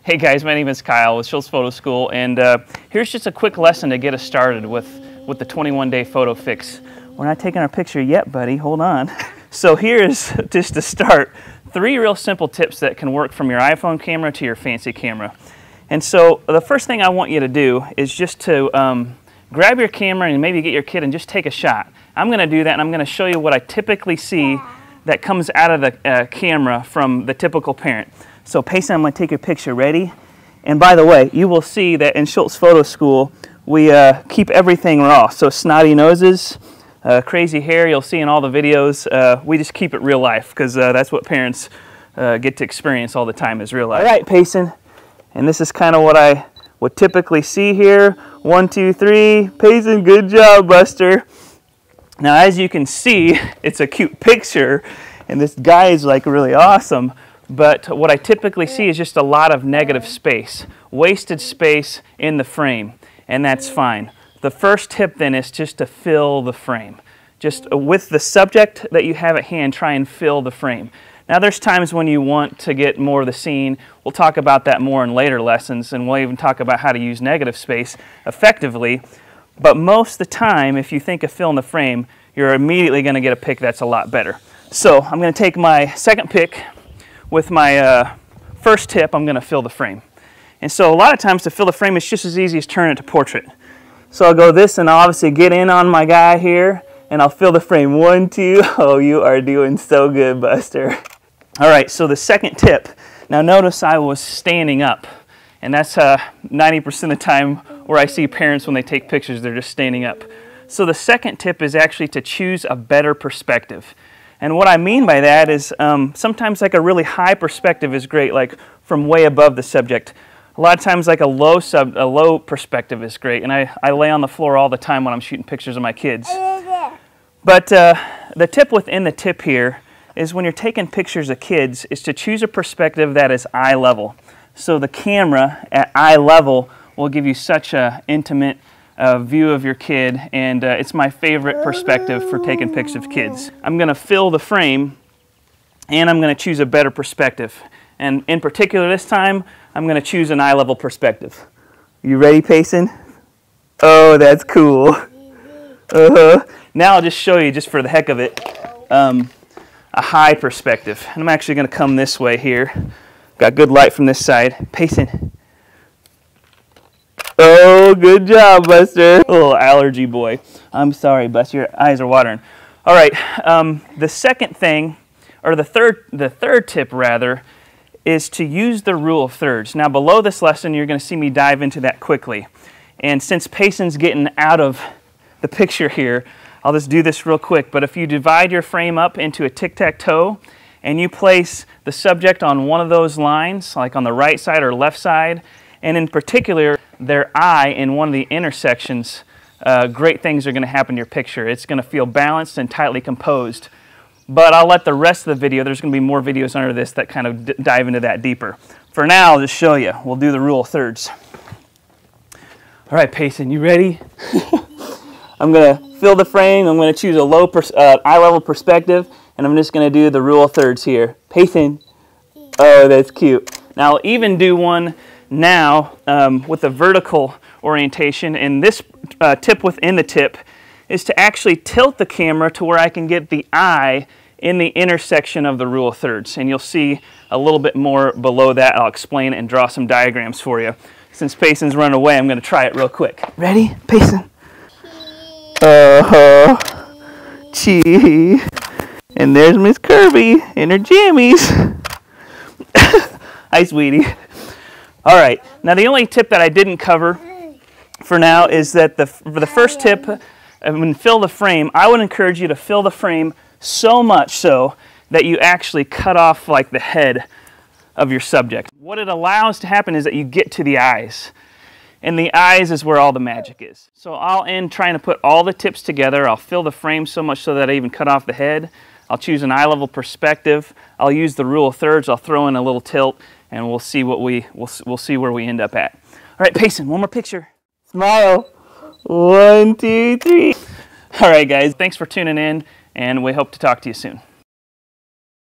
Hey guys, my name is Kyle with Shultz Photo School, and here's just a quick lesson to get us started with the 21-day photo fix. We're not taking our picture yet, buddy. Hold on. So here's, just to start, 3 real simple tips that can work from your iPhone camera to your fancy camera. And so the first thing I want you to do is just to grab your camera and maybe get your kid and just take a shot. I'm going to do that, and I'm going to show you what I typically see that comes out of the camera from the typical parent. So Payson, I'm going to take your picture. Ready? And by the way, you will see that in Shultz Photo School, we keep everything raw. So snotty noses, crazy hair, you'll see in all the videos. We just keep it real life because that's what parents get to experience all the time is real life. All right, Payson. And this is kind of what I would typically see here. 1, 2, 3. Payson, good job, Buster. Now, as you can see, it's a cute picture, and this guy is like really awesome. But what I typically see is just a lot of negative space, wasted space in the frame, and that's fine. The first tip then is just to fill the frame. Just with the subject that you have at hand, try and fill the frame. Now there's times when you want to get more of the scene. We'll talk about that more in later lessons, and we'll even talk about how to use negative space effectively. But most of the time, if you think of filling the frame, you're immediately going to get a pic that's a lot better. So I'm going to take my second pic. With my first tip, I'm going to fill the frame. And so a lot of times to fill the frame, it's just as easy as turning it to portrait. So I'll go this, and I'll obviously get in on my guy here, and I'll fill the frame. 1, 2. Oh, you are doing so good, Buster. All right, so the second tip. Now notice I was standing up, and that's 90% of the time where I see parents when they take pictures, they're just standing up. So the second tip is actually to choose a better perspective. And what I mean by that is sometimes like a really high perspective is great, like from way above the subject. A lot of times like a low perspective is great, and I lay on the floor all the time when I'm shooting pictures of my kids. But the tip within the tip here is when you're taking pictures of kids is to choose a perspective that is eye level. So the camera at eye level will give you such an intimate view of your kid, and it's my favorite perspective for taking pictures of kids. I'm going to fill the frame, and I'm going to choose a better perspective. And in particular this time, I'm going to choose an eye-level perspective. You ready, Payson? Oh, that's cool. Now I'll just show you, just for the heck of it, a high perspective. And I'm actually going to come this way here. Got good light from this side. Payson. Oh, good job, Buster. Little allergy boy. I'm sorry, Buster. Your eyes are watering. All right. The second thing, or the third tip rather, is to use the rule of thirds. Now, below this lesson, you're going to see me dive into that quickly. And since Payson's getting out of the picture here, I'll just do this real quick. But if you divide your frame up into a tic-tac-toe, and you place the subject on one of those lines, like on the right side or left side, and in particular, their eye in one of the intersections, great things are going to happen to your picture. It's going to feel balanced and tightly composed. But I'll let the rest of the video, there's going to be more videos under this that kind of dive into that deeper. For now, I'll just show you. We'll do the rule of thirds. All right, Payson, you ready? I'm going to fill the frame. I'm going to choose a low eye-level perspective, and I'm just going to do the rule of thirds here. Payson. Oh, that's cute. Now, I'll even do one now with a vertical orientation, and this tip within the tip is to actually tilt the camera to where I can get the eye in the intersection of the rule of thirds, and you'll see a little bit more below that. I'll explain it and draw some diagrams for you. Since Payson's run away, I'm going to try it real quick. Ready, Payson? Chee. And there's Miss Kirby in her jammies. Hi, sweetie. All right, now the only tip that I didn't cover for now is that for the first tip, when fill the frame, I would encourage you to fill the frame so much so that you actually cut off like the head of your subject. What it allows to happen is that you get to the eyes, and the eyes is where all the magic is. So I'll end trying to put all the tips together. I'll fill the frame so much so that I even cut off the head. I'll choose an eye-level perspective. I'll use the rule of thirds. I'll throw in a little tilt, and we'll see what we'll see where we end up at. All right, Payson, one more picture. Smile. 1, 2, 3. All right, guys, thanks for tuning in, and we hope to talk to you soon.